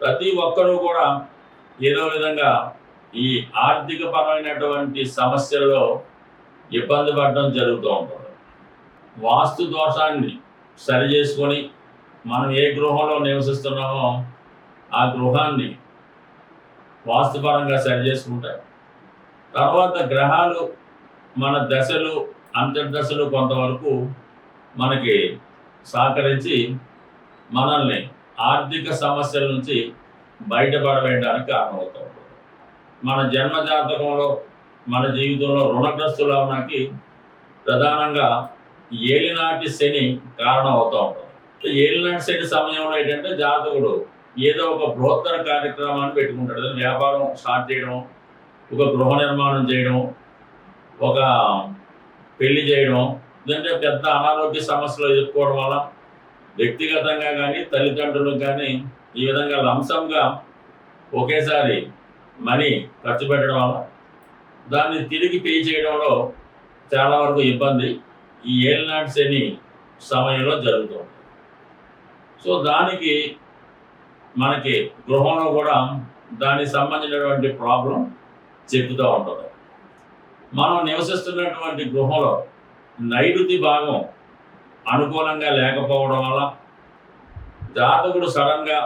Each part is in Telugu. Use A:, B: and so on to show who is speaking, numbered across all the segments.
A: ప్రతి ఒక్కరూ కూడా ఏదో విధంగా ఈ ఆర్థిక పరమైనటువంటి సమస్యల్లో ఇబ్బంది పడడం జరుగుతూ ఉంటుంది. వాస్తు దోషాన్ని సరి చేసుకొని మనం ఏ గృహంలో నివసిస్తున్నామో ఆ గృహాన్ని వాస్తుపరంగా సరి చేసుకుంటాయి. తర్వాత గ్రహాలు మన దశలు అంతర్దశలు కొంతవరకు మనకి సహకరించి మనల్ని ఆర్థిక సమస్యల నుంచి బయటపడవేయడానికి కారణమవుతూ ఉంటుంది. మన జన్మ జాతకంలో మన జీవితంలో రుణగ్రస్తులు అవడానికి ప్రధానంగా ఏలినాటి శని కారణం అవుతూ ఉంటుంది. ఏలినాటి శని సమయంలో ఏంటంటే జాతకుడు ఏదో ఒక బృహత్తర కార్యక్రమాన్ని పెట్టుకుంటాడు. వ్యాపారం స్టార్ట్ చేయడం, ఒక గృహ నిర్మాణం చేయడం, ఒక పెళ్లి చేయడం, లేదంటే పెద్ద అనారోగ్య సమస్యలు ఎదుర్కోవడం వల్ల వ్యక్తిగతంగా కానీ తల్లిదండ్రులకు కానీ ఈ విధంగా లంసంగా ఒకేసారి మనీ ఖర్చు పెట్టడం వల్ల దాన్ని తిరిగి పే చేయడంలో చాలా వరకు ఇబ్బంది ఈ ఏలినాటి శని సమయంలో జరుగుతుంది. సో దానికి మనకి గృహంలో కూడా దానికి సంబంధించినటువంటి ప్రాబ్లం చెప్తూ ఉంటుంది. మనం నివసిస్తున్నటువంటి గృహంలో నైరుతి భాగం అనుకూలంగా లేకపోవడం వల్ల జాతకుడు సడన్గా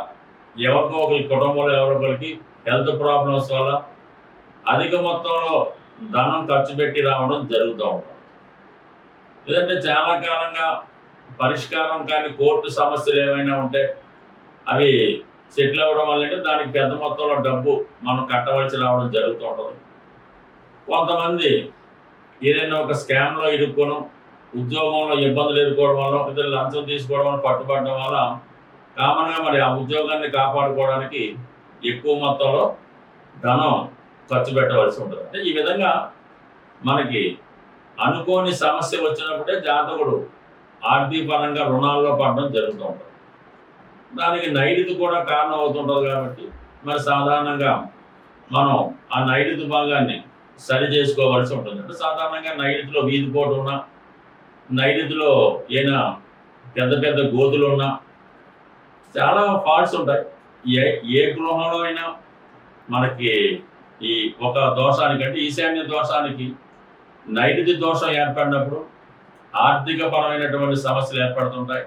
A: ఎవరికో ఒకరి కుటుంబంలో ఎవరొకరికి హెల్త్ ప్రాబ్లమ్స్ వల్ల అధిక మొత్తంలో ధనం ఖర్చు పెట్టి రావడం జరుగుతూ ఉంటుంది. లేదంటే చాలా కాలంగా పరిష్కారం కానీ కోర్టు సమస్యలు ఏమైనా ఉంటే అవి సెటిల్ అవ్వడం వల్ల దానికి పెద్ద మొత్తంలో డబ్బు మనం కట్టవలసి రావడం జరుగుతూ ఉంటుంది. కొంతమంది ఏదైనా ఒక స్కామ్లో ఇరుక్కోవడం, ఉద్యోగంలో ఇబ్బందులు ఎదుర్కోవడం వల్ల, ఇద్దరు లంచం తీసుకోవడం వల్ల, పట్టుబడడం వల్ల కామన్గా మరి ఆ ఉద్యోగాన్ని కాపాడుకోవడానికి ఎక్కువ మొత్తంలో ధనం ఖర్చు పెట్టవలసి ఉంటుంది. అంటే ఈ విధంగా మనకి అనుకోని సమస్య వచ్చినప్పుడే జాతకుడు ఆర్థిక పరంగా రుణాల్లో పడడం జరుగుతూ ఉంటుంది. దానికి నైరుతి కూడా కారణం అవుతుంటుంది. కాబట్టి మరి సాధారణంగా మనం ఆ నైరుతి భాగాన్ని సరి చేసుకోవాల్సి ఉంటుంది. అంటే సాధారణంగా నైరుతిలో వీధిపోటు ఉన్నా, నైరుతిలో ఏమైనా పెద్ద పెద్ద గోతులు ఉన్నా చాలా ఫాల్ట్స్ ఉంటాయి. ఏ గృహంలో అయినా మనకి ఈ ఒక దోషానికి అంటే ఈశాన్య దోషానికి నైరుతి దోషం ఏర్పడినప్పుడు ఆర్థిక పరమైనటువంటి సమస్యలు ఏర్పడుతుంటాయి.